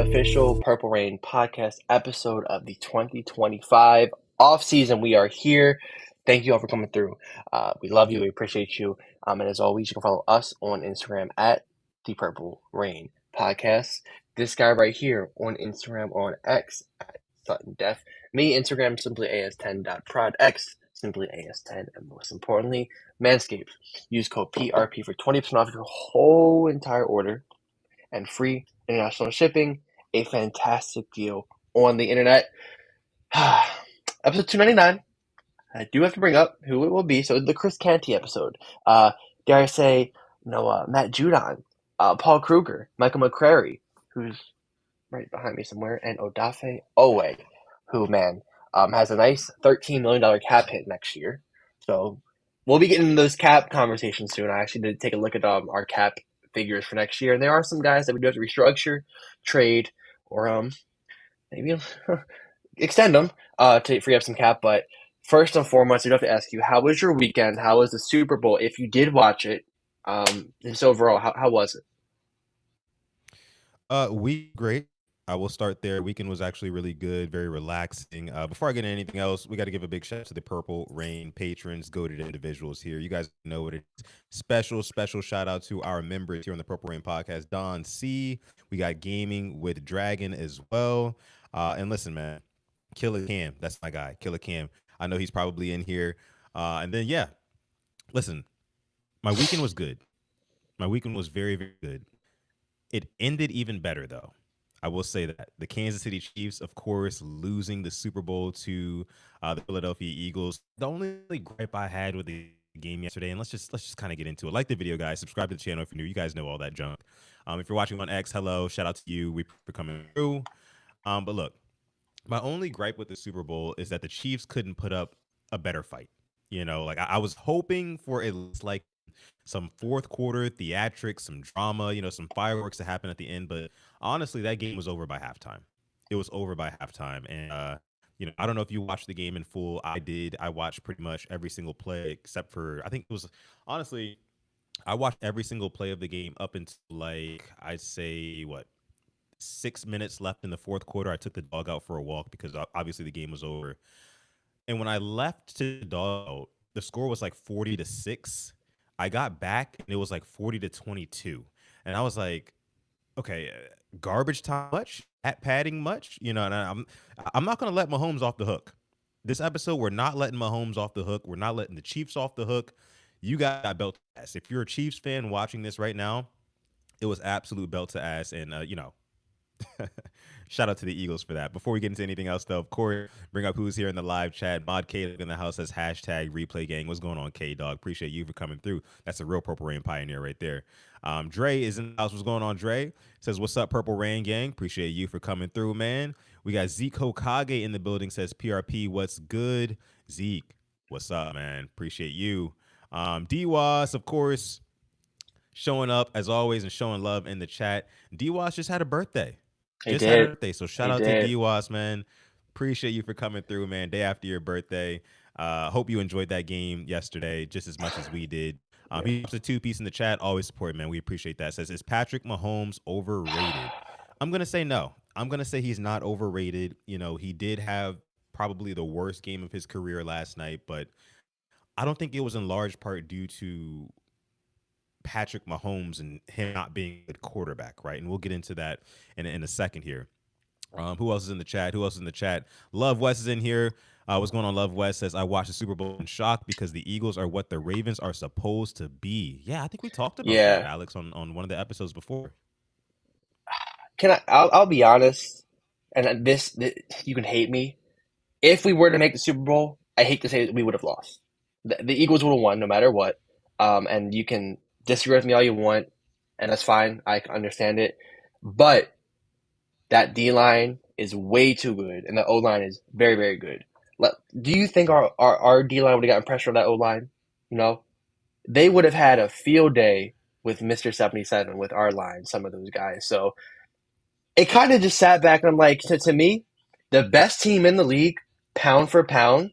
official Purple Rain podcast episode of the 2025 off season. We are here. Thank you all for coming through. We love you. We appreciate you. And as always, you can follow us on Instagram at the Purple Rain Podcast. This guy right here on Instagram on X at Sutton Def. Me, Instagram simply as10.prod. X simply as10. And most importantly, Manscaped. Use code PRP for 20% off your whole entire order and free international shipping. A fantastic deal on the internet. Episode 299. I do have to bring up who it will be. So the Chris Canty episode. Dare I say, Matt Judon, Paul Kruger, Michael McCrary, who's right behind me somewhere, and Odafe Owe, who, has a nice $13 million cap hit next year. So we'll be getting into those cap conversations soon. I actually did take a look at our cap figures for next year, and there are some guys that we do have to restructure, trade, or maybe extend them to free up some cap. But first and foremost, I do have to ask you, how was your weekend? How was the Super Bowl? If you did watch it, just overall, how was it? Great. I will start there. Weekend was actually really good, very relaxing. Before I get into anything else, we got to give a big shout out to the Purple Rain patrons, goated individuals here. You guys know what it is. Special shout out to our members here on the Purple Rain podcast, Don C. We got Gaming with Dragon as well. And listen, man, Killer Cam, that's my guy, Killer Cam. I know he's probably in here. And then, yeah, listen, my weekend was good. My weekend was very, very good. It ended even better, though. I will say that the Kansas City Chiefs, of course, losing the Super Bowl to the Philadelphia Eagles. The only gripe I had with the game yesterday, and let's just kind of get into it. Like the video, guys. Subscribe to the channel if you're new. You guys know all that junk. If you're watching on X, hello, shout out to you. We for coming through. But look, my only gripe with the Super Bowl is that the Chiefs couldn't put up a better fight. I was hoping for at least like some fourth quarter theatrics, some drama, some fireworks to happen at the end. But honestly, that game was over by halftime. It was over by halftime. And, I don't know if you watched the game in full. I did. I watched pretty much every single play except for, I think it was, honestly, I watched every single play of the game up until I'd say, 6 minutes left in the fourth quarter. I took the dog out for a walk because obviously the game was over. And when I left to the dog out, the score was like 40-6. I got back and it was like 40-22. And I was like, okay, garbage time much? At padding much? And I'm not going to let Mahomes off the hook. This episode, we're not letting Mahomes off the hook. We're not letting the Chiefs off the hook. You got belt to ass. If you're a Chiefs fan watching this right now, it was absolute belt to ass. And, shout out to the Eagles for that. Before we get into anything else, though, of course, bring up who's here in the live chat. Mod K in the house says hashtag replay gang. What's going on, K Dog? Appreciate you for coming through. That's a real Purple Rain pioneer right there. Dre is in the house. What's going on, Dre? Says, what's up, Purple Rain gang? Appreciate you for coming through, man. We got Zeke Hokage in the building. Says, PRP, what's good? Zeke, what's up, man? Appreciate you. DWAS, of course, showing up as always and showing love in the chat. DWAS just had a birthday. Had a birthday. So shout out to DWAS, man. Appreciate you for coming through, man. Day after your birthday. Hope you enjoyed that game yesterday just as much as we did. He drops a 2-piece in the chat. Always support, man. We appreciate that. Says, is Patrick Mahomes overrated? I'm going to say no. I'm going to say he's not overrated. He did have probably the worst game of his career last night, but I don't think it was in large part due to Patrick Mahomes and him not being a good quarterback, right? And we'll get into that in a second here. Who else is in the chat? Love West is in here. What's going on, Love West? Says, I watched the Super Bowl in shock because the Eagles are what the Ravens are supposed to be. Yeah, I think we talked about that, Alex, on one of the episodes before. I'll be honest, and this you can hate me. If we were to make the Super Bowl, I hate to say that we would have lost. The Eagles would have won no matter what. And you can disagree with me all you want, and that's fine. I can understand it. But that D-line is way too good, and the O-line is very, very good. Do you think our D-line would have gotten pressure on that O-line? They would have had a field day with Mr. 77 with our line, some of those guys. So it kind of just sat back, and I'm like, to me, the best team in the league, pound for pound,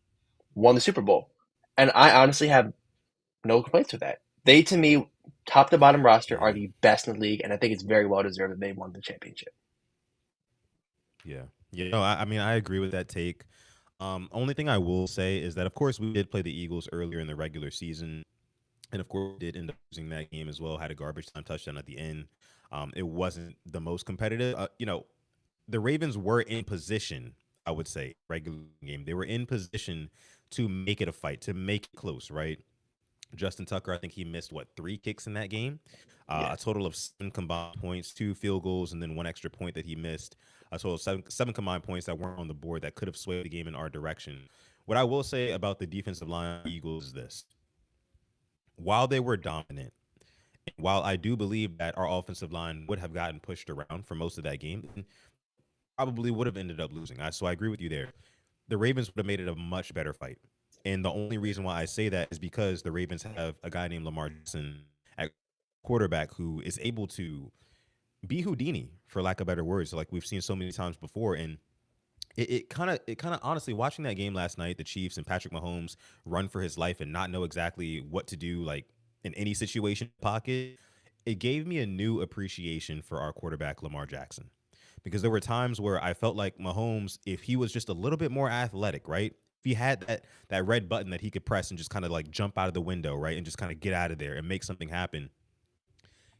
won the Super Bowl. And I honestly have no complaints with that. They, to me, top to bottom roster, are the best in the league, and I think it's very well deserved that they won the championship. Yeah. Yeah. No, I mean, I agree with that take. Only thing I will say is that, of course, we did play the Eagles earlier in the regular season. And of course, we did end up losing that game as well. Had a garbage time touchdown at the end. It wasn't the most competitive. The Ravens were in position, I would say, regular game. They were in position to make it a fight, to make it close, right? Justin Tucker, I think he missed what, 3 kicks in that game, Yeah. a total of 7 combined points, 2 field goals, and then 1 extra point that he missed. A total of seven combined points that weren't on the board that could have swayed the game in our direction. What I will say about the defensive line of the Eagles is this: while they were dominant, and while I do believe that our offensive line would have gotten pushed around for most of that game, probably would have ended up losing. So I agree with you there. The Ravens would have made it a much better fight. And the only reason why I say that is because the Ravens have a guy named Lamar Jackson at quarterback who is able to be Houdini, for lack of better words, like we've seen so many times before. And it kind of honestly, watching that game last night, the Chiefs and Patrick Mahomes run for his life and not know exactly what to do, like in any situation pocket, it gave me a new appreciation for our quarterback Lamar Jackson, because there were times where I felt like Mahomes, if he was just a little bit more athletic, right? If he had that red button that he could press and just kind of like jump out of the window, right, and just kind of get out of there and make something happen,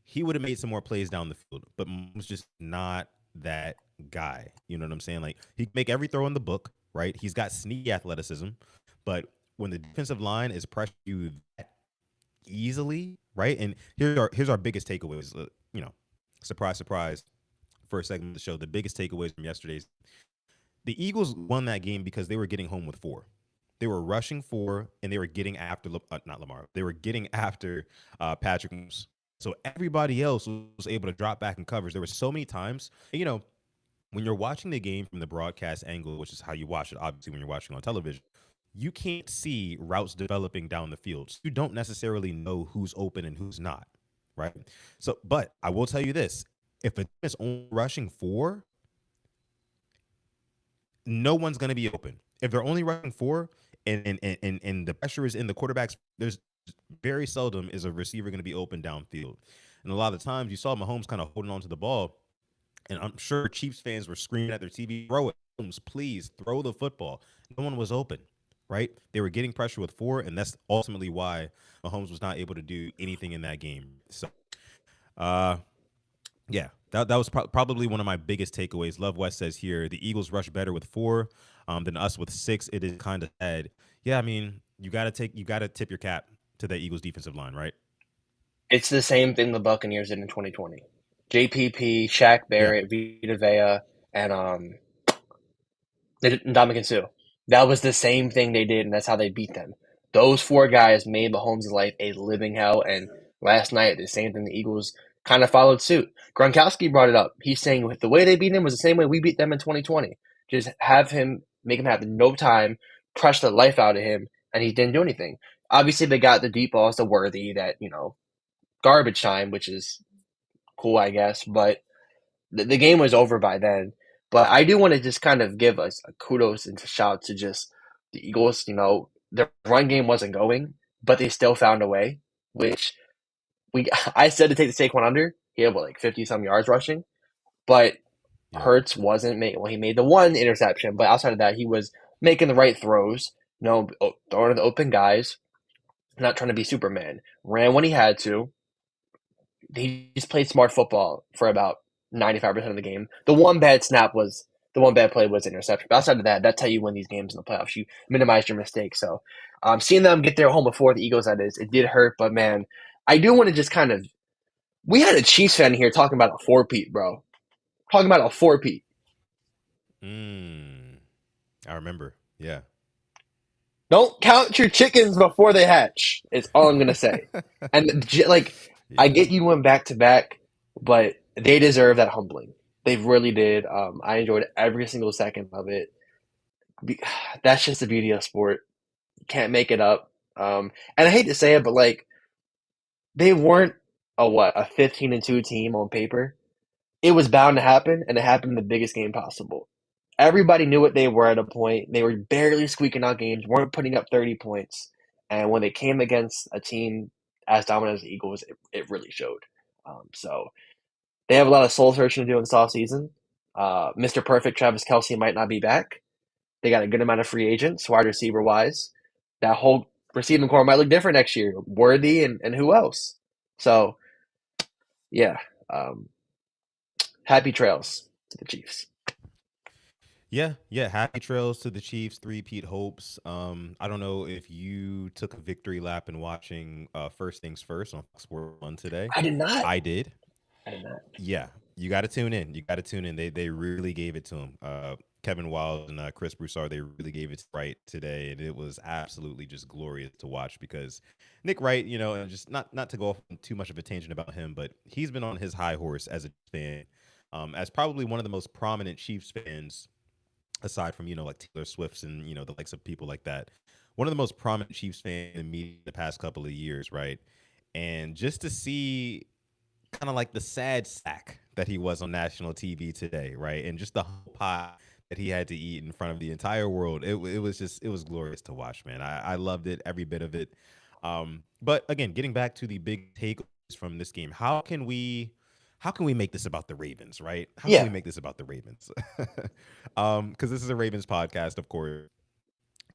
he would have made some more plays down the field. But Mahomes just not that guy. You know what I'm saying? Like, he can make every throw in the book, right? He's got sneaky athleticism, but when the defensive line is pressuring you that easily, right? And here's our biggest takeaways. Surprise, surprise. First segment of the show, the biggest takeaways from yesterday's: the Eagles won that game because they were getting home with four. They were rushing four, and they were getting after not Lamar. They were getting after Patrick Mahomes. So everybody else was able to drop back in coverage. There were so many times, and, when you're watching the game from the broadcast angle, which is how you watch it, obviously when you're watching on television, you can't see routes developing down the field. So you don't necessarily know who's open and who's not, right? So, but I will tell you this: if a team is only rushing four, no one's going to be open. If they're only rushing four, and the pressure is in the quarterbacks, there's very seldom is a receiver going to be open downfield. And a lot of times you saw Mahomes kind of holding on to the ball, and I'm sure Chiefs fans were screaming at their TV, "Throw it, Mahomes, please throw the football." No one was open, right? They were getting pressure with four, and that's ultimately why Mahomes was not able to do anything in that game. So, uh, yeah, that was probably one of my biggest takeaways. Love West says here the Eagles rush better with four than us with six. It is kind of sad. Yeah, I mean, you gotta tip your cap to the Eagles defensive line, right? It's the same thing the Buccaneers did in 2020. JPP, Shaq Yeah, Barrett, Vita Vea, and Ndamukong Suh. That was the same thing they did, and that's how they beat them. Those four guys made Mahomes' life a living hell, and last night, the same thing, the Eagles kind of followed suit. Gronkowski brought it up. He's saying the way they beat him was the same way we beat them in 2020. Just have him, make him have no time, pressure the life out of him, and he didn't do anything. Obviously, they got the deep balls to Worthy that, garbage time, which is cool, I guess, but the game was over by then. But I do want to just kind of give us a kudos and a shout to just the Eagles. Their run game wasn't going, but they still found a way. Which I said to take the Saquon under. He had like 50 some yards rushing, but yeah, Hurts wasn't making. Well, he made the one interception, but outside of that, he was making the right throws. Throwing to the open guys, not trying to be Superman. Ran when he had to. He just played smart football for about 95% of the game. The one bad play was interception. But outside of that, that's how you win these games in the playoffs. You minimize your mistakes. So, seeing them get their home before the Eagles, that is, it did hurt. But man, I do want to just kind of. We had a Chiefs fan here talking about a four-peat, bro. Talking about a four-peat. mm, I remember. Yeah, Don't count your chickens before they hatch. Is all I'm gonna say. And like, I yeah, get you went back to back, but they deserve that humbling. They really did. I enjoyed every single second of it. That's just the beauty of sport. You can't make it up. And I hate to say it, but like they weren't a 15-2 team on paper. It was bound to happen, and it happened in the biggest game possible. Everybody knew what they were at a point. They were barely squeaking out games, weren't putting up 30 points. And when they came against a team as dominant as the Eagles, it really showed. So they have a lot of soul searching to do in this offseason. Mr. Perfect Travis Kelsey might not be back. They got a good amount of free agents, wide receiver wise. That whole receiving core might look different next year. Worthy and who else? So yeah, um, happy trails to the Chiefs. Yeah, yeah. Happy trails to the Chiefs. Three-peat hopes. I don't know if you took a victory lap in watching First Things First on Fox Sports One today. I did not. I did. I did not. Yeah, you got to tune in. You got to tune in. They really gave it to him. Kevin Wild and Chris Broussard, they really gave it to Wright today, and it was absolutely just glorious to watch because Nick Wright, and just not to go off on too much of a tangent about him, but he's been on his high horse as a fan, as probably one of the most prominent Chiefs fans aside from like Taylor Swift's and the likes of people like that. One of the most prominent Chiefs fans in media the past couple of years, right? And just to see kind of like the sad sack that he was on national TV today, right? And just the whole pie that he had to eat in front of the entire world. It was just it was glorious to watch, man. I loved it, every bit of it. But again, getting back to the big takeaways from this game, how can we make this about the Ravens, right? How can we Yeah, make this about the Ravens? Because this is a Ravens podcast, of course.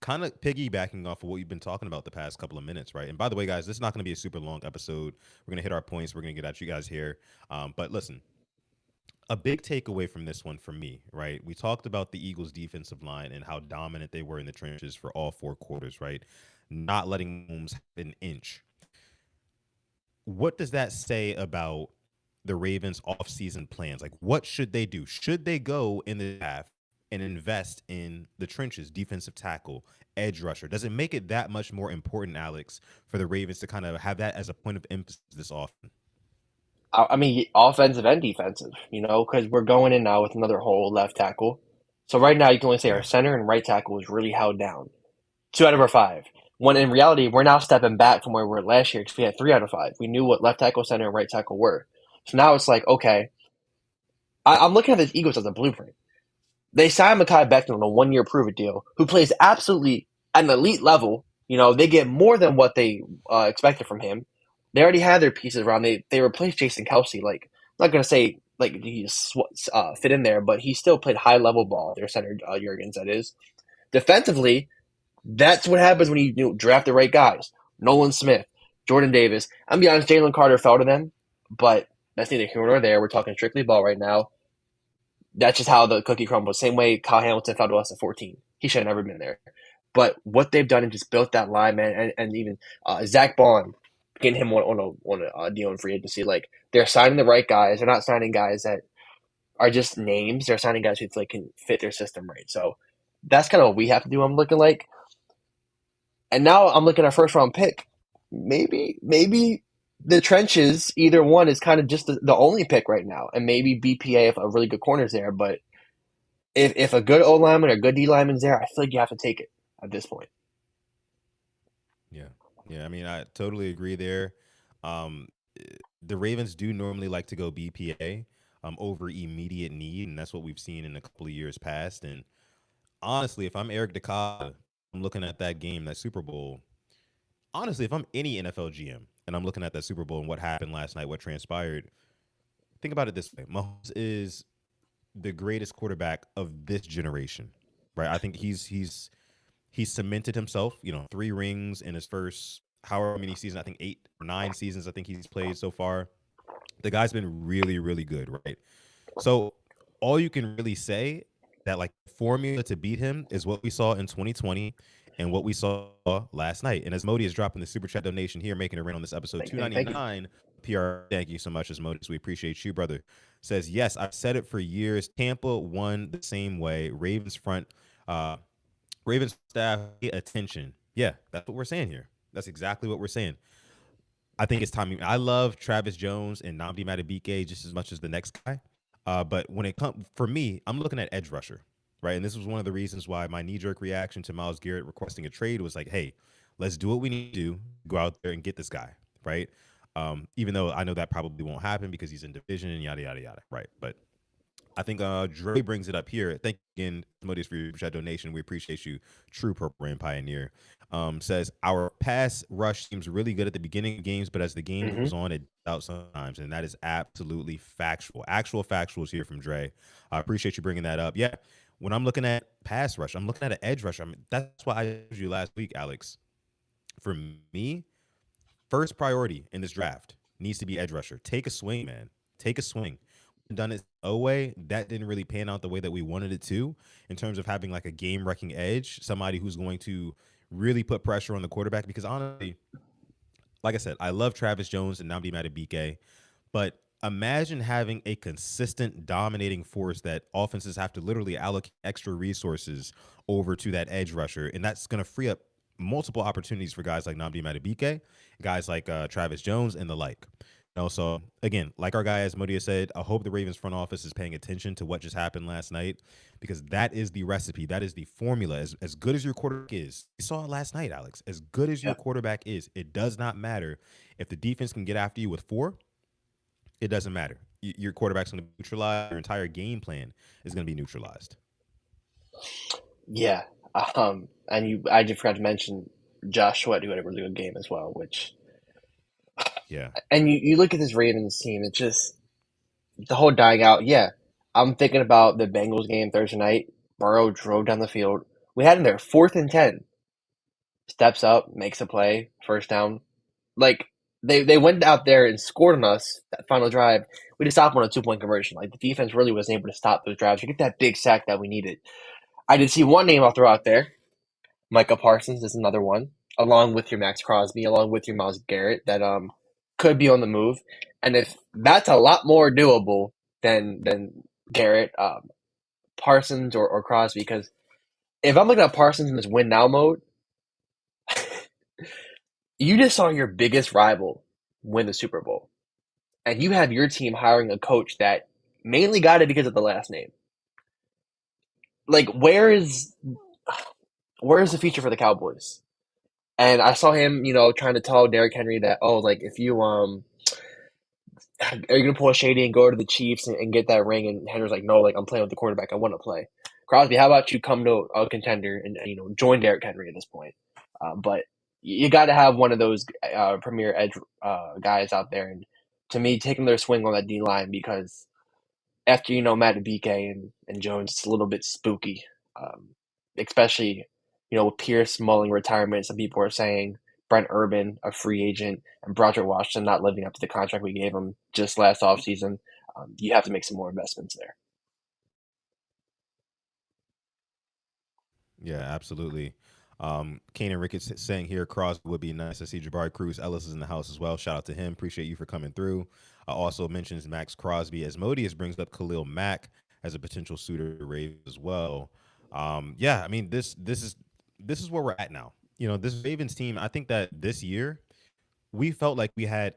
Kind of piggybacking off of what we've been talking about the past couple of minutes, right? And by the way, guys, this is not going to be a super long episode. We're going to hit our points. We're going to get at you guys here. But listen, a big takeaway from this one for me, right? We talked about the Eagles' defensive line and how dominant they were in the trenches for all four quarters, right? Not letting Holmes have an inch. What does that say about the Ravens' offseason plans? Like, what should they do? Should they go in the draft and invest in the trenches, defensive tackle, edge rusher? Does it make it that much more important, Alex, for the Ravens to kind of have that as a point of emphasis this often? I mean offensive and defensive. Because we're going in now with another whole left tackle. So right now you can only say our Yeah. center and right tackle is really held down. 2 out of our 5. When in reality, we're now stepping back from where we were last year because we had 3 out of 5. We knew what left tackle, center, and right tackle were. So now it's like, okay, I'm looking at the Eagles as a blueprint. They signed Mekhi Becton on a 1-year prove it deal, who plays absolutely at an elite level. They get more than what they expected from him. They already had their pieces around. They replaced Jason Kelsey. Like, I'm not gonna say like he just fit in there, but he still played high level ball. Their center Jurgens, that is. Defensively, that's what happens when you draft the right guys. Nolan Smith, Jordan Davis. I'm be honest, Jalen Carter fell to them, but that's neither here nor there. We're talking strictly ball right now. That's just how the cookie crumbles. Same way Kyle Hamilton fell to us at 14. He should have never been there. But what they've done and just built that line, man, and even Zach Bond, getting him on a deal in free agency. Like, they're signing the right guys. They're not signing guys that are just names. They're signing guys who can fit their system right. So that's kind of what we have to do. I'm looking like, and now I'm looking at our first round pick. Maybe the trenches, either one is kind of just the only pick right now, and maybe BPA if a really good corner's there. But if a good O lineman or a good D lineman's there, I feel like you have to take it at this point. Yeah. Yeah. I mean, I totally agree there. Um, the Ravens do normally like to go BPA over immediate need, and that's what we've seen in a couple of years past. And honestly, if I'm Eric DeCosta, I'm looking at that game, that Super Bowl. Honestly, if I'm any NFL GM and I'm looking at that Super Bowl and what happened last night, what transpired, think about it this way: Mahomes is the greatest quarterback of this generation, right? I think he's cemented himself. 3 rings in his first however many seasons. I think 8 or 9 seasons. I think he's played so far. The guy's been really, really good, right? So all you can really say that like formula to beat him is what we saw in 2020 and what we saw last night. And as Modi is dropping the super chat donation here, making a rain on this episode Thank you. 299 PR. Thank you so much, as Modi. We appreciate you, brother. Says yes, I've said it for years. Tampa won the same way. Uh, Ravens staff pay attention. Yeah, that's what we're saying here. That's exactly what we're saying. I think it's time. I love Travis Jones and Namdi Madubuike just as much as the next guy. But when it comes for me, I'm looking at edge rusher, right? And this was one of the reasons why my knee jerk reaction to Myles Garrett requesting a trade was like, hey, let's do what we need to do, go out there and get this guy, right? Even though I know that probably won't happen because he's in division and yada yada yada, right? But I think Dre brings it up here. Thank you again, Modius, for your chat donation. We appreciate you, true Purple Rain pioneer. Says our pass rush seems really good at the beginning of games, but as the game Hmm. goes on, it out sometimes, and that is absolutely factual. Actual factuals here from Dre. I appreciate you bringing that up. Yeah, when I'm looking at pass rush, I'm looking at an edge rush. I mean, that's why I told you last week, Alex. For me, first priority in this draft needs to be edge rusher. Take a swing, man. Take a swing. Done it away. That didn't really pan out the way that we wanted it to in terms of having like a game wrecking edge, somebody who's going to really put pressure on the quarterback. Because honestly, like I said, I love Travis Jones and Namdi Madubuike, but imagine having a consistent dominating force that offenses have to literally allocate extra resources over to that edge rusher, and that's going to free up multiple opportunities for guys like Namdi Madubuike, guys like Travis Jones, and the like. So again, like our guy Asmodia said, I hope the Ravens front office is paying attention to what just happened last night, because that is the recipe, that is the formula. As good as your quarterback is, you saw it last night, Alex. As good as your Yep. quarterback is, it does not matter if the defense can get after you with four. It doesn't matter. Your quarterback's going to be neutralized. Your entire game plan is going to be neutralized. Yeah. I just forgot to mention Josh Sweat, who had a really good game as well. Yeah. And you look at this Ravens team, it's just the whole dying out. Yeah, I'm thinking about the Bengals game Thursday night. Burrow drove down the field. We had him there, 4th and 10. Steps up, makes a play, first down. Like they went out there and scored on us that final drive. We just stopped on a 2-point conversion. Like the defense really wasn't able to stop those drives to get that big sack that we needed. I did see one name I'll throw out there. Micah Parsons is another one, along with your Max Crosby, along with your Myles Garrett, that could be on the move. And if that's a lot more doable than Garrett, Parsons or Crosby, because if I'm looking at Parsons in this win now mode, you just saw your biggest rival win the Super Bowl, and you have your team hiring a coach that mainly got it because of the last name. Like, where is the future for the Cowboys? And I saw him, trying to tell Derrick Henry that, oh, like if you are you gonna pull a shady and go to the Chiefs and get that ring? And Henry's like, no, like I'm playing with the quarterback. I want to play. Crosby, how about you come to a contender and join Derrick Henry at this point? But you got to have one of those premier edge guys out there, and to me, taking their swing on that D line, because after Matt Abike and Jones, it's a little bit spooky, especially with Pierce mulling retirement. Some people are saying Brent Urban, a free agent, and Broderick Washington not living up to the contract we gave him just last offseason. You have to make some more investments there. Yeah, absolutely. Kanan Ricketts saying here, Crosby would be nice. I see Jabari Cruz Ellis is in the house as well. Shout out to him. Appreciate you for coming through. Also mentions Max Crosby. As Modius brings up Khalil Mack as a potential suitor to Ravens as well. Yeah, I mean this is where we're at now. This Ravens team. I think that this year we felt like we had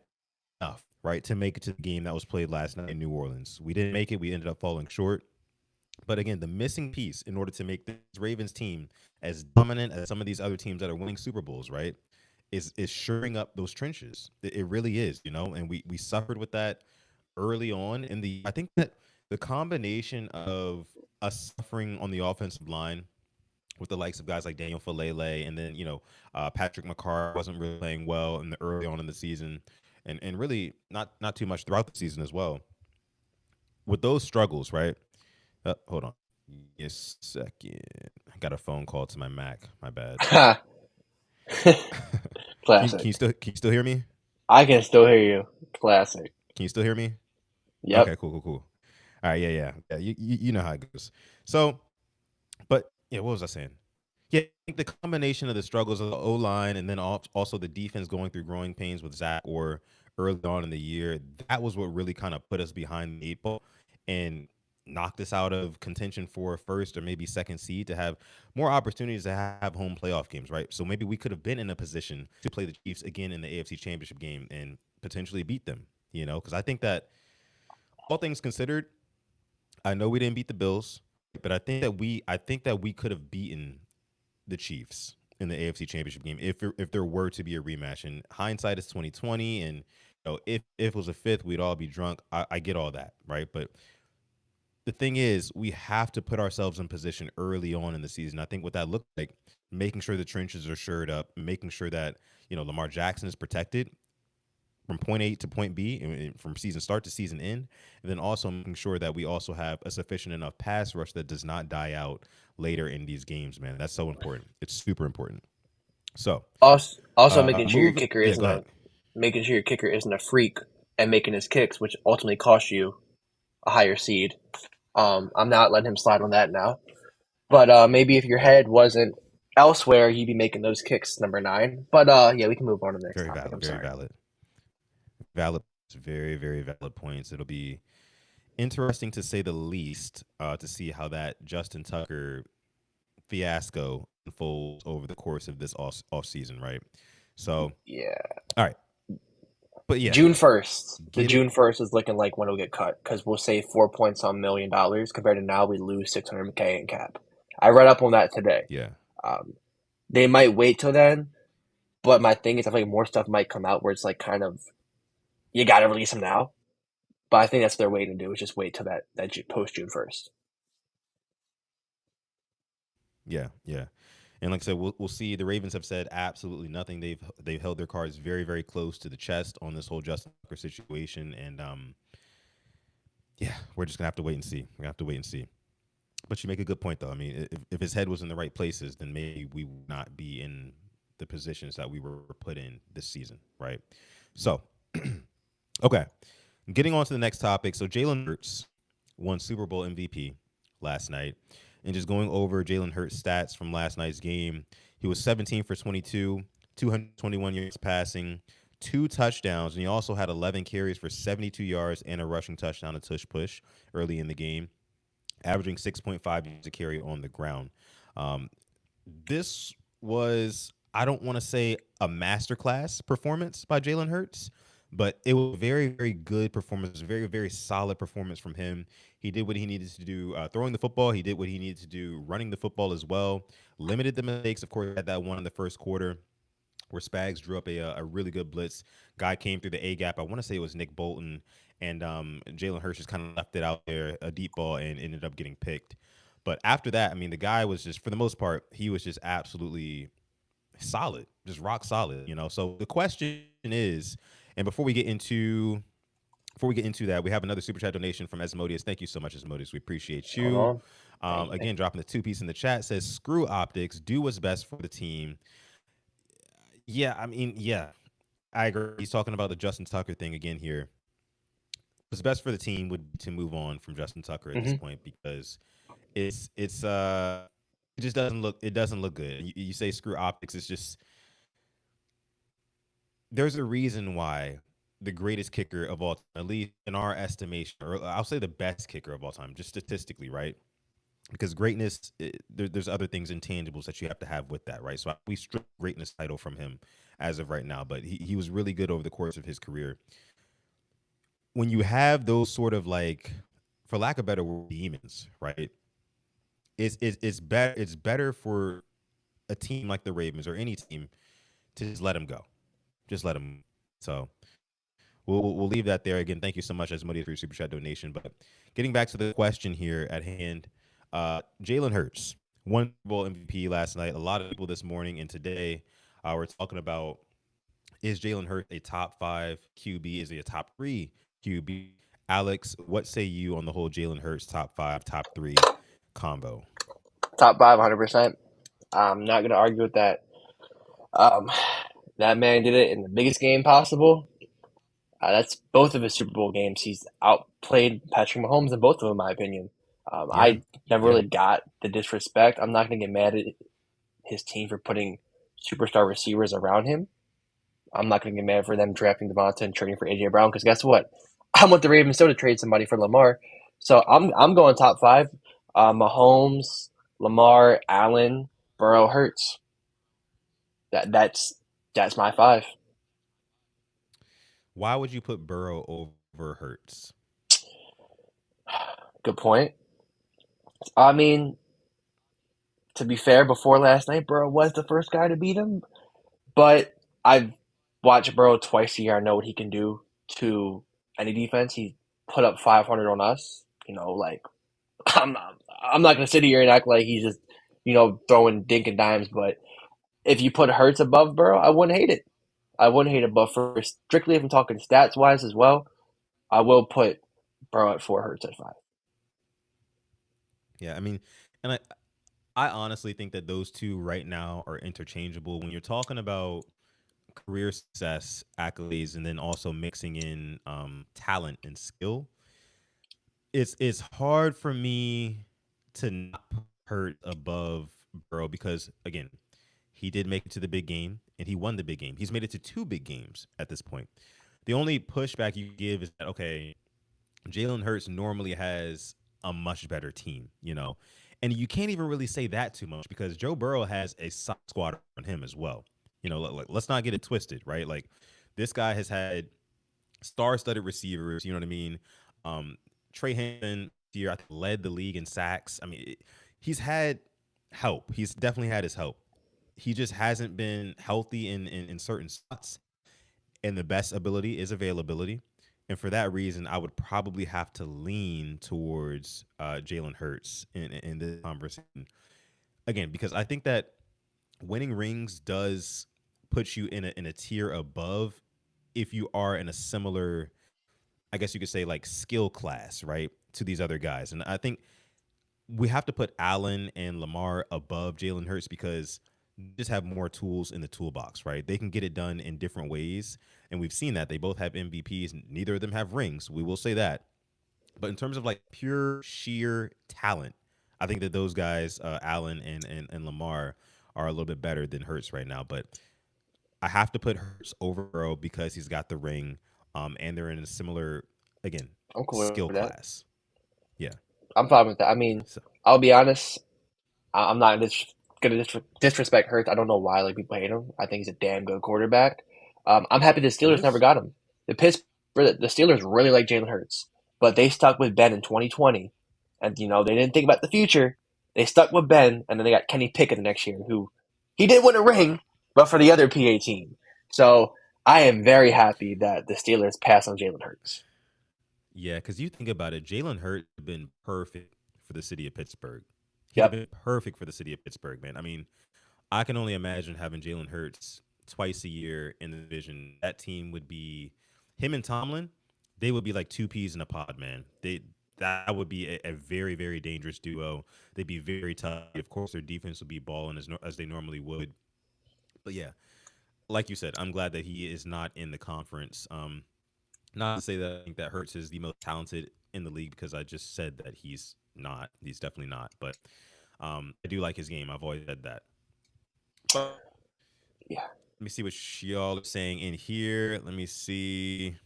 enough, right, to make it to the game that was played last night in New Orleans. We didn't make it. We ended up falling short. But again, the missing piece in order to make this Ravens team as dominant as some of these other teams that are winning Super Bowls, right, is shoring up those trenches. It really is, and we suffered with that early on in the. I think that the combination of us suffering on the offensive line with the likes of guys like Daniel Falele, and then Patrick McCarr wasn't really playing well in the early on in the season, and really not too much throughout the season as well. With those struggles, right? Hold on. Yes, second. I got a phone call to my Mac. My bad. Can you Classic. still hear me? I can still hear you. Classic. Can you still hear me? Yep. Okay, cool. All right, yeah. You know how it goes. So, but yeah, what was I saying? Yeah, I think the combination of the struggles of the O line and then also the defense going through growing pains with Zach or early on in the year, that was what really kind of put us behind the eight ball and knocked us out of contention for a first or maybe second seed to have more opportunities to have home playoff games, right? So maybe we could have been in a position to play the Chiefs again in the AFC Championship game and potentially beat them, because I think that all things considered, I know we didn't beat the Bills, but I think that we could have beaten the Chiefs in the AFC Championship game if there were to be a rematch. And hindsight is 2020, and if it was a fifth, we'd all be drunk. I get all that, right? But the thing is, we have to put ourselves in position early on in the season. I think what that looked like, making sure the trenches are shored up, making sure that Lamar Jackson is protected from point A to point B, and from season start to season end, and then also making sure that we also have a sufficient enough pass rush that does not die out later in these games. Man, that's so important. It's super important. So, Also, making sure your move. kicker Yeah, isn't go a ahead. making sure your kicker isn't a freak and making his kicks, which ultimately costs you a higher seed. I'm not letting him slide on that now. But maybe if your head wasn't elsewhere, you'd be making those kicks, number nine. But yeah, we can move on to the next Very topic. valid. I'm Very sorry. valid. Valid. Very, very valid points. It'll be interesting to say the least to see how that Justin Tucker fiasco unfolds over the course of this off season, right? So, Yeah. all right, but yeah, June 1st. The get it. June 1st is looking like when it'll get cut because we'll save 4 points on $1 million compared to now we lose 600K in cap. I read up on that today. Yeah, Um, they might wait till then, but my thing is I feel like more stuff might come out where it's like kind of you got to release them now. But I think that's what they're waiting to do is just wait till that post June 1st. yeah, yeah. And like I said, we'll see. The Ravens have said absolutely nothing. They've held their cards very, very close to the chest on this whole Justin Tucker situation, and yeah, we're just gonna have to wait and see. We're gonna have to wait and see. But you make a good point, though. I mean, if his head was in the right places, then maybe we would not be in the positions that we were put in this season, right? So, okay, getting on to the next topic. So Jalen Hurts won Super Bowl MVP last night, and just going over Jalen Hurts' stats from last night's game, he was 17 for 22, 221 yards passing, two touchdowns, and he also had 11 carries for 72 yards and a rushing touchdown, a tush push early in the game, averaging 6.5 yards a carry on the ground. Um, this was, I don't want to say a masterclass performance by Jalen Hurts, but it was a very, very good performance, very, very solid performance from him. He did what he needed to do throwing the football. He did what he needed to do running the football as well. Limited the mistakes. Of course, had that one in the first quarter where Spags drew up a really good blitz. Guy came through the A gap. I want to say it was Nick Bolton, and Jalen Hurts just kind of left it out there, a deep ball, and ended up getting picked. But after that, I mean, the guy was just, for the most part, he was just absolutely solid, just rock solid. So the question is, and before we get into that, we have another super chat donation from Asmodeus. Thank you so much, Asmodeus. We appreciate Hold you. on. Thank you. Thank Again, dropping the two piece in the chat says, "Screw optics. Do what's best for the team." Yeah, I mean, yeah, I agree. He's talking about the Justin Tucker thing again here. What's best for the team would be to move on from Justin Tucker at you. this point because it's it just doesn't look good. You say screw optics. It's just there's a reason why the greatest kicker of all time, at least in our estimation, or I'll say the best kicker of all time, just statistically, right? Because greatness, there's other things, intangibles that you have to have with that, right? So we stripped greatness title from him as of right now, but he was really good over the course of his career. When you have those sort of like, for lack of better word, demons, right? It's better for a team like the Ravens or any team to just let him go, just let him. So we'll leave that there. Again, thank you so much, Asmodi, for your super chat donation. But getting back to the question here at hand, Jalen Hurts won Super Bowl MVP last night. A lot of people this morning and today were talking about, is Jalen Hurts a top five QB? Is he a top three QB? Alex, what say you on the whole Jalen Hurts top five, top three combo? Top five, 100%. I'm not gonna argue with that. Um, that man did it in the biggest game possible. That's both of his Super Bowl games. He's outplayed Patrick Mahomes in both of them, in my opinion. Yeah, I never yeah, really got the disrespect. I'm not gonna get mad at his team for putting superstar receivers around him. I'm not gonna get mad for them drafting Devonta and trading for AJ Brown because guess what? I want the Ravens still to trade somebody for Lamar. So I'm going top five. Mahomes, Lamar, Allen, Burrow, Hurts. That's my five. Why would you put Burrow over Hurts? Good point. I mean, to be fair, before last night, Burrow was the first guy to beat him. But I've watched Burrow twice a year. I know what he can do to any defense. He put up 500 on us. Like I'm I'm not gonna sit here and act like he's just throwing dink and dimes. But if you put Hurts above Burrow, I wouldn't hate it. I wouldn't hate it. But for strictly if I'm talking stats wise as well, I will put Burrow at 4, Hurts at 5. Yeah, I mean, and I honestly think that those two right now are interchangeable. When you're talking about career success, accolades, and then also mixing in talent and skill, it's hard for me to not put Hurt above Burrow because again, he did make it to the big game and he won the big game. He's made it to two big games at this point. The only pushback you give is that okay, Jalen Hurts normally has a much better team, you know, and you can't even really say that too much because Joe Burrow has a solid squad on him as well. You know, let's not get it twisted, right? Like this guy has had star-studded receivers. You know what I mean? Um, Trey Hendon here I think led the league in sacks. I mean, he's had help. He's definitely had his help. He just hasn't been healthy in certain spots. And the best ability is availability. And for that reason, I would probably have to lean towards Jalen Hurts in this conversation again because I think that winning rings does put you in a tier above if you are in a similar, I guess you could say, like skill class, right, to these other guys. And I think we have to put Allen and Lamar above Jalen Hurts because they just have more tools in the toolbox, right? They can get it done in different ways. And we've seen that. They both have MVPs. Neither of them have rings. We will say that. But in terms of like pure sheer talent, I think that those guys, Allen and Lamar, are a little bit better than Hurts right now. But I have to put Hurts over Burrow because he's got the ring, and they're in a similar, again, I'm cool skill with that. class. Yeah. I'm fine with that. I mean, So, I'll be honest. I'm not gonna disrespect Hurts. I don't know why like people hate him. I think he's a damn good quarterback. I'm happy the he Steelers never is. got him. The Steelers really like Jalen Hurts, but they stuck with Ben in 2020, and they didn't think about the future. They stuck with Ben, and then they got Kenny Pickett the next year, who he did win a ring, but for the other PA team. So I am very happy that the Steelers passed on Jalen Hurts. Yeah, because you think about it, Jalen Hurts have been perfect for the city of Pittsburgh. He'd have Yep, been perfect for the city of Pittsburgh, man. I mean, I can only imagine having Jalen Hurts twice a year in the division. That team would be him and Tomlin. They would be like two peas in a pod, man. That would be a very very dangerous duo. They'd be very tough. Of course, their defense would be balling as they normally would. But yeah, like you said, I'm glad that he is not in the conference. Not to say that I think that Hurts is the most talented in the league because I just said that he's not. He's definitely not. But I do like his game. I've always said that. But yeah, let me see what y'all are saying in here. Let me see.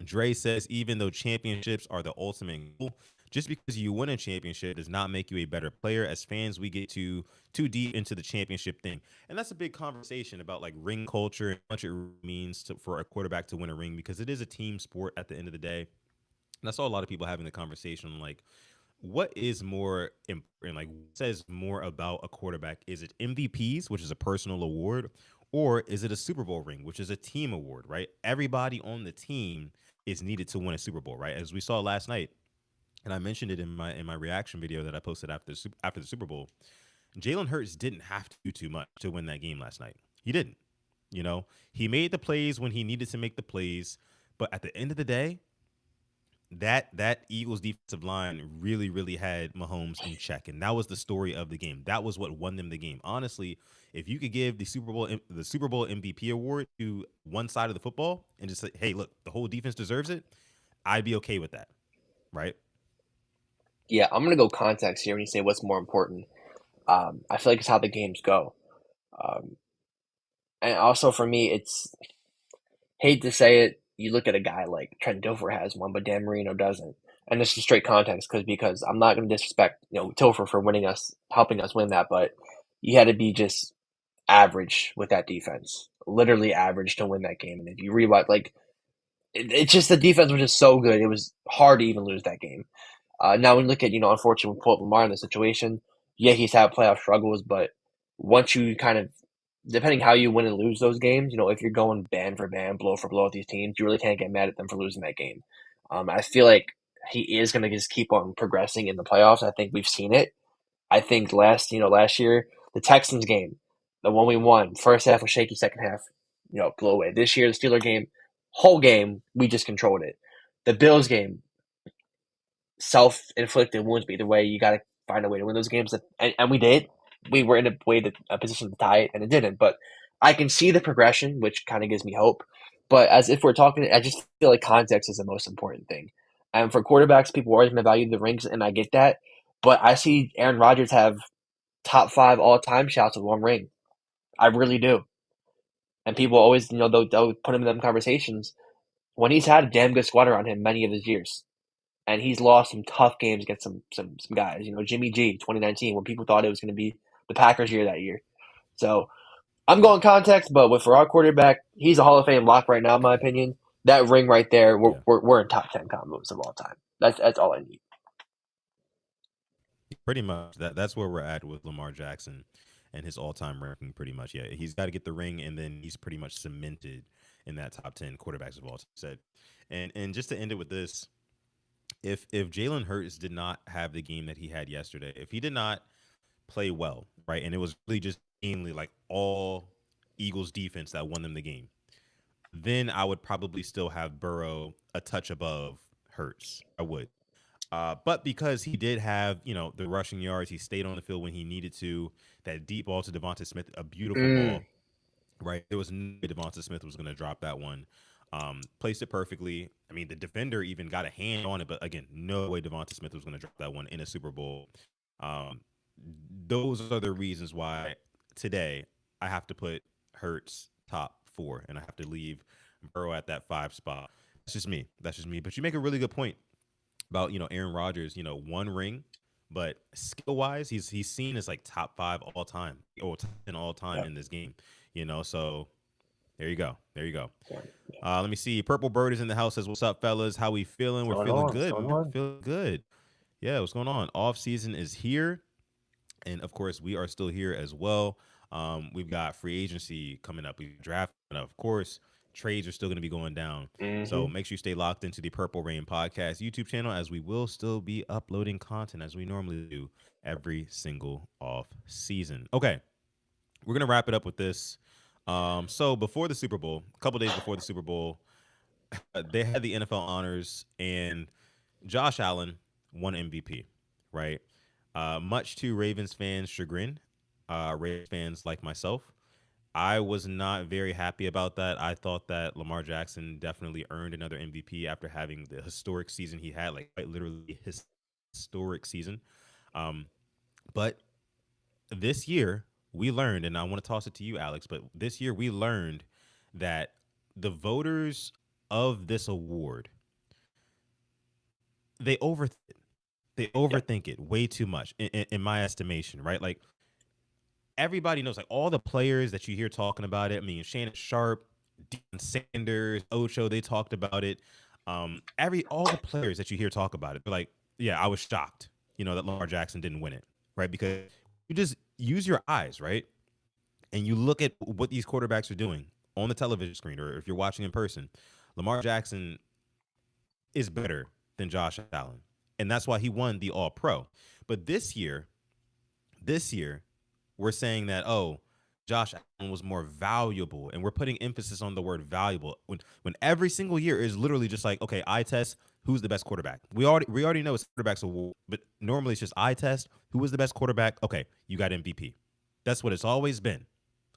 Dre says, even though championships are the ultimate goal, just because you win a championship does not make you a better player. As fans, we get too deep into the championship thing, and that's a big conversation about like ring culture and how much it means for a quarterback to win a ring because it is a team sport at the end of the day. And I saw a lot of people having the conversation like, what is more important? Like, what says more about a quarterback? Is it MVPs, which is a personal award, or is it a Super Bowl ring, which is a team award? Right? Everybody on the team is needed to win a Super Bowl, right? As we saw last night, and I mentioned it in my reaction video that I posted after the Super Bowl. Jalen Hurts didn't have to do too much to win that game last night. He didn't. You know, he made the plays when he needed to make the plays, but at the end of the day, that Eagles defensive line really really had Mahomes in check, and that was the story of the game. That was what won them the game. Honestly, if you could give the Super Bowl MVP award to one side of the football and just say, "Hey, look, the whole defense deserves it," I'd be okay with that, right? yeah. I'm gonna go context here when you say what's more important. I feel like it's how the games go. Um, and also for me, it's hate to say it. You look at a guy like Trent Dilfer has one, but Dan Marino doesn't. And this is straight context because I'm not going to disrespect Tilfer for winning us, helping us win that, but you had to be just average with that defense, literally average to win that game. And if you rewind, like it's just the defense was just so good, it was hard to even lose that game. Now when you look at unfortunately, we put Lamar in the situation. Yeah, he's had playoff struggles, but once you kind of depending how you win and lose those games, if you're going band for band, blow for blow with these teams, you really can't get mad at them for losing that game. I feel like he is going to just keep on progressing in the playoffs. I think we've seen it. I think last year, the Texans game, the one we won, first half was shaky, second half, blew away. This year, the Steeler game, whole game, we just controlled it. The Bills game, self-inflicted wounds, but either way, you got to find a way to win those games, and we did. We were in a position to tie it, and it didn't. But I can see the progression, which kind of gives me hope. But as if we're talking, I just feel like context is the most important thing. And for quarterbacks, people are always going to value the rings, and I get that. But I see Aaron Rodgers have top 5 all-time shouts with one ring. I really do. And people always, they'll put him in them conversations when he's had a damn good squad around him many of his years. And he's lost some tough games against some guys. Jimmy G, 2019, when people thought it was going to be the Packers' year that year. So I'm going context, but for our quarterback, he's a Hall of Fame lock right now, in my opinion. That ring right there, we're in top 10 combos of all time. That's all I need. Pretty much that's where we're at with Lamar Jackson and his all-time ranking. Pretty much, yeah. He's got to get the ring, and then he's pretty much cemented in that top 10 quarterbacks of all time. Said, and just to end it with this, if Jalen Hurts did not have the game that he had yesterday, if he did not play well, right, and it was really just mainly like all Eagles defense that won them the game, then I would probably still have Burrow a touch above Hurts. I would. But because he did have, the rushing yards, he stayed on the field when he needed to. That deep ball to Devonta Smith, a beautiful Mm, ball, right? There was no way Devonta Smith was going to drop that one. Placed it perfectly. I mean, the defender even got a hand on it, but again, no way Devonta Smith was going to drop that one in a Super Bowl. Um, those are the reasons why today I have to put Hurts top 4, and I have to leave Burrow at that 5 spot. That's just me. That's just me. But you make a really good point about Aaron Rodgers, one ring, but skill wise, he's seen as like top 5 all time or top 10 all time yeah. in this game. So there you go, there you go. Yeah. Let me see. Purple Bird is in the house. Says, "What's up, fellas? How we feeling? We're What's going feeling on? What's good, going man. on? Feeling good. Yeah, what's going on? Off season is here, and of course, we are still here as well. We've got free agency coming up. We draft, and of course, trades are still going to be going down. So Mm-hmm. make sure you stay locked into the Purple Rain Podcast YouTube channel, as we will still be uploading content as we normally do every single off season. Okay, we're gonna wrap it up with this. So before the Super Bowl, a couple days before the Super Bowl, they had the NFL honors, and Josh Allen won MVP, right? Much to Ravens fans' chagrin, Ravens fans like myself, I was not very happy about that. I thought that Lamar Jackson definitely earned another MVP after having the historic season he had, like quite literally his historic season. Um, but this year we learned, and I want to toss it to you, Alex, but this year we learned that the voters of this award, they over they Yeah. overthink it way too much in my estimation, right? Like everybody knows, like all the players that you hear talking about it. I mean, Shannon Sharp, Deion Sanders, Ocho, they talked about it. Every all the players that you hear talk about it, they're like, yeah, I was shocked, that Lamar Jackson didn't win it, right? Because you just use your eyes, right, and you look at what these quarterbacks are doing on the television screen, or if you're watching in person. Lamar Jackson is better than Josh Allen, and that's why he won the All Pro. But this year, we're saying that, oh, Josh Allen was more valuable, and we're putting emphasis on the word valuable when every single year is literally just like, okay, eye test, who's the best quarterback. We already know it's quarterback's award, but normally it's just eye test, who was the best quarterback. Okay, you got MVP. That's what it's always been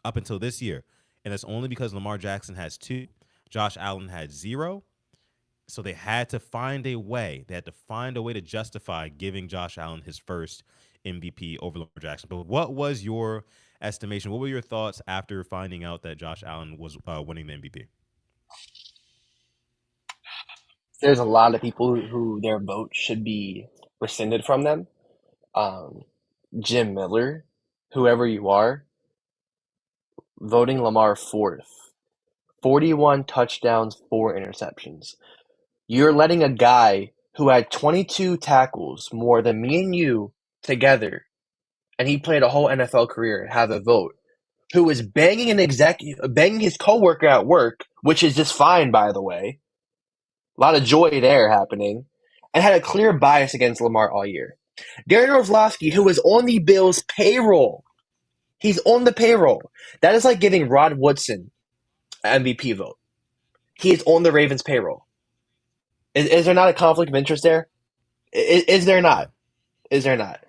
up until this year, and that's only because Lamar Jackson has 2, Josh Allen had 0. So they had to find a way. They had to find a way to justify giving Josh Allen his first MVP over Lamar Jackson. But what was your estimation? What were your thoughts after finding out that Josh Allen was winning the MVP? There's a lot of people who their vote should be rescinded from them. Um, Jim Miller, whoever you are, voting Lamar fourth. 41 touchdowns, 4 interceptions. You're letting a guy who had 22 tackles, more than me and you together, and he played a whole NFL career, have a vote. Who was banging his coworker at work, which is just fine, by the way. A lot of joy there happening. and had a clear bias against Lamar all year. Darren Orlovsky, who was on the Bills' payroll, he's on the payroll. That is like giving Rod Woodson an MVP vote. He is on the Ravens' payroll. Is there not a conflict of interest there? Is there Yeah. not? Is there not?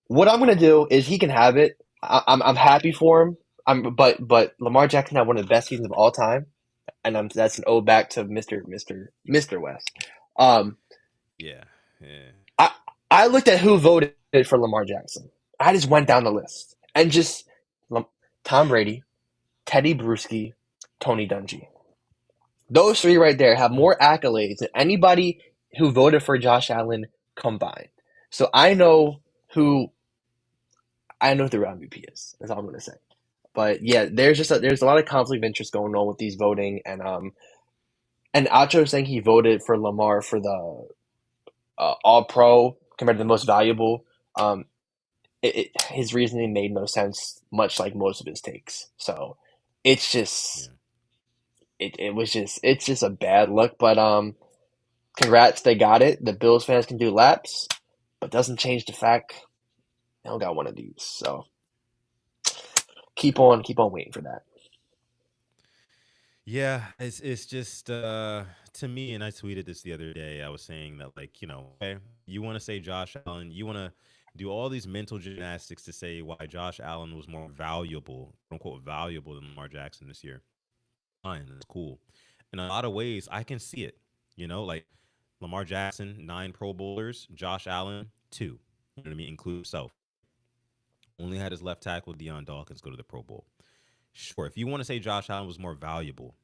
What I'm gonna do is he can have it. I'm happy for him. But Lamar Jackson had one of the best seasons of all time, and that's an ode back to Mister West. Um, Yeah. Yeah. I I looked at who voted for Lamar Jackson. I just went down the list and just Tom Brady, Teddy Bruschi, Tony Dungy. Those three right there have Mm. more accolades than anybody who voted for Josh Allen combined. So who I know who the real MVP is. That's all I'm gonna say. But yeah, there's a lot of conflict of interest going on with these voting, and Acho saying he voted for Lamar for the All Pro compared to the most valuable. Um, his reasoning made no sense, much like most of his takes. So it's just Yeah. it's just a bad look. But congrats, they got it. The Bills fans can do laps, but doesn't change the fact they don't got one of these. So keep on waiting for that. Yeah, it's just to me, and I tweeted this the other day. I was saying that, like, okay, you want to say Josh Allen, you want to do all these mental gymnastics to say why Josh Allen was more valuable, quote unquote, valuable than Lamar Jackson this year. Fine, that's cool. In a lot of ways, I can see it. Like Lamar Jackson, 9 Pro Bowlers, Josh Allen, 2. You know what I mean? Include himself. Only had his left tackle, Deion Dawkins, go to the Pro Bowl. Sure, if you want to say Josh Allen was more valuable,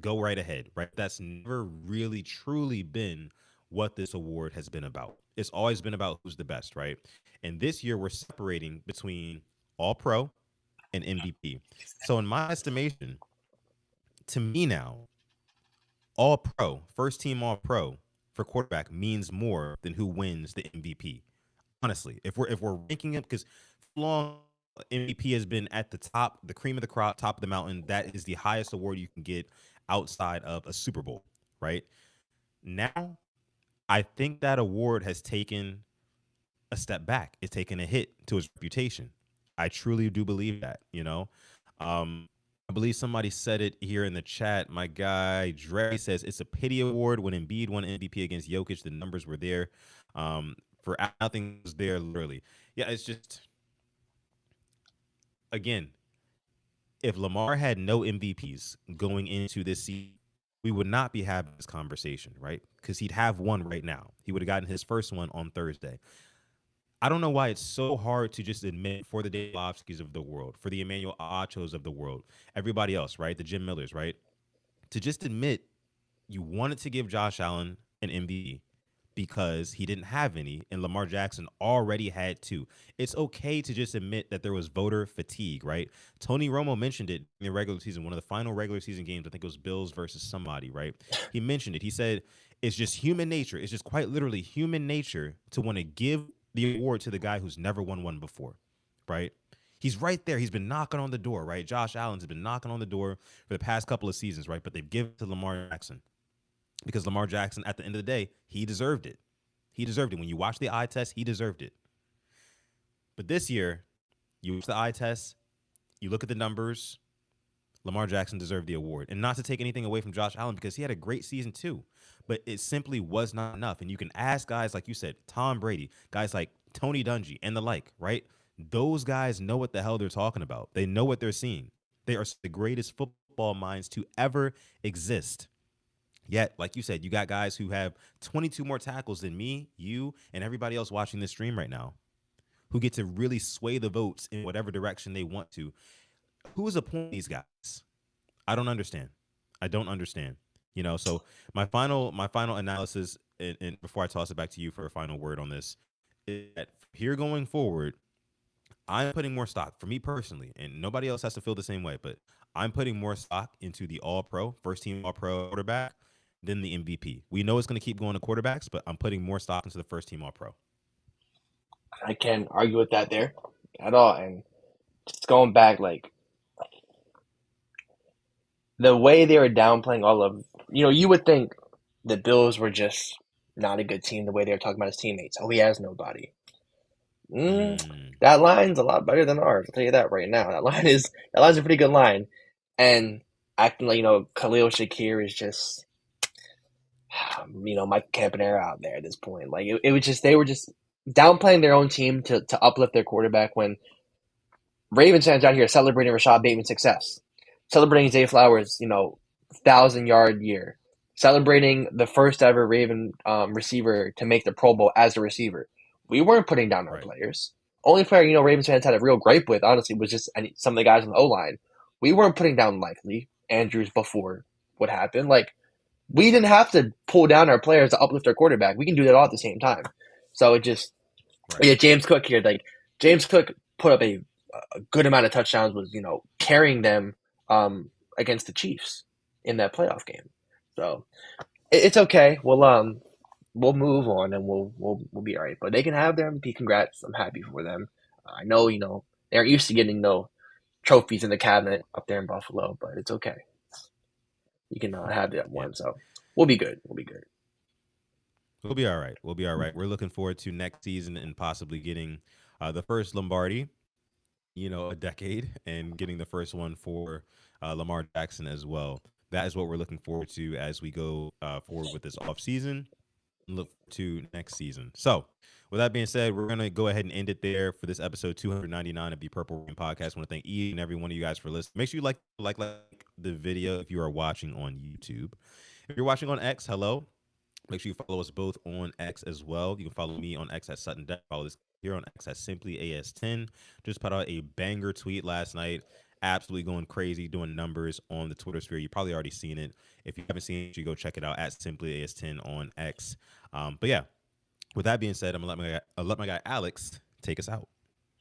go right ahead, right? That's never really truly been what this award has been about. It's always been about who's the best, right? And this year we're separating between All Pro and MVP. So in my estimation, to me now, All Pro, first team All Pro for quarterback means more than who wins the MVP. Honestly, if we're ranking it, because long MVP has been at the top, the cream of the crop, top of the mountain. That is the highest award you can get outside of a Super Bowl, right? Now, I think that award has taken a step back. It's taken a hit to his reputation. I truly do believe that. I believe somebody said it here in the chat. My guy Dre says it's a pity award. When Embiid won MVP against Jokic, the numbers were there. For nothing was there literally. Yeah, it's just, again, if Lamar had no MVPs going into this season, we would not be having this conversation, right? Because he'd have one right now. He would have gotten his first one on Thursday. I don't know why it's so hard to just admit, for the Dave Lofskis of the world, for the Emmanuel Achos of the world, everybody else, right? The Jim Millers, right? To just admit you wanted to give Josh Allen an MVP because he didn't have any, and Lamar Jackson already had two. It's okay to just admit that there was voter fatigue, right? Tony Romo mentioned it in the regular season, one of the final regular season games. I think it was Bills versus somebody, right? He mentioned it. He said it's just human nature. It's just quite literally human nature to want to give the award to the guy who's never won one before, right? He's right there. He's been knocking on the door, right? Josh Allen's been knocking on the door for the past couple of seasons, right? But they've given it to Lamar Jackson because Lamar Jackson, at the end of the day, he deserved it. He deserved it. When you watch the eye test, he deserved it. But this year, you watch the eye test, you look at the numbers, Lamar Jackson deserved the award. And not to take anything away from Josh Allen, because he had a great season too. But it simply was not enough. And you can ask guys like you said, Tom Brady, guys like Tony Dungy and the like, right? Those guys know what the hell they're talking about. They know what they're seeing. They are the greatest football minds to ever exist. Yet, like you said, you got guys who have 22 more tackles than me, you, and everybody else watching this stream right now, who get to really sway the votes in whatever direction they want to. Who is appointing these guys? I don't understand. I don't understand. So my final analysis, and before I toss it back to you for a final word on this, is that here going forward, I'm putting more stock, for me personally, and nobody else has to feel the same way, but I'm putting more stock into the All Pro, first team All Pro quarterback than the MVP. We know it's going to keep going to quarterbacks, but I'm putting more stock into the first team All Pro. I can't argue with that there at all. And just going back, like the way they were downplaying all of, you would think the Bills were just not a good team the way they were talking about his teammates. Oh, he has nobody. Mm, Mm, that line's a lot better than ours. I'll tell you that right now. That line's a pretty good line, and acting like Khalil Shakir is just Mike Campanera out there at this point. Like it was just they were just downplaying their own team to uplift their quarterback when Ravens fans out here celebrating Rashad Bateman's success, celebrating Zay Flowers, 1,000-yard year, celebrating the first ever Raven receiver to make the Pro Bowl as a receiver. We weren't putting down our right. players. Only player Ravens fans had a real gripe with, honestly, was just some of the guys on the O line. We weren't putting down Likely Andrews before what happened. Like we didn't have to pull down our players to uplift our quarterback. We can do that all at the same time. So it just Right. yeah, James Cook here. Like James Cook put up a good amount of touchdowns. Was carrying them against the Chiefs in that playoff game. So it's okay. We'll move on and we'll be all right. But they can have their MVP. Congrats. I'm happy for them. I know they aren't used to getting no trophies in the cabinet up there in Buffalo, but it's okay. You can have that Yeah. one. So we'll be good. We'll be good. We'll be all right. We'll be all right. We're looking forward to next season and possibly getting the first Lombardi, a decade, and getting the first one for Lamar Jackson as well. That is what we're looking forward to as we go forward with this offseason and look to next season. So, with that being said, we're going to go ahead and end it there for this episode 299 of the Purple Rain Podcast. I want to thank each and every one of you guys for listening. Make sure you like the video if you are watching on YouTube. If you're watching on X, hello. Make sure you follow us both on X as well. You can follow me on X at Sutton Deck. Follow this here on X at Simply AS10. Just put out a banger tweet last night. Absolutely going crazy, doing numbers on the Twitter sphere. You probably already seen it. If you haven't seen it, you go check it out at Simply AS10 on X. But yeah, with that being said, I'm gonna let my guy Alex take us out.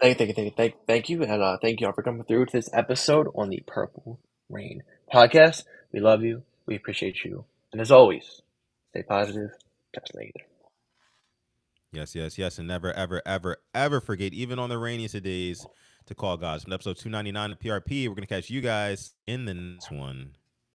Thank you, and thank you all for coming through to this episode on the Purple Rain Podcast. We love you. We appreciate you, and as always, stay positive, test negative. Yes, yes, yes, and never, ever, ever, ever forget, even on the rainiest of days, to call God. From episode 299 of PRP, we're gonna catch you guys in the next one.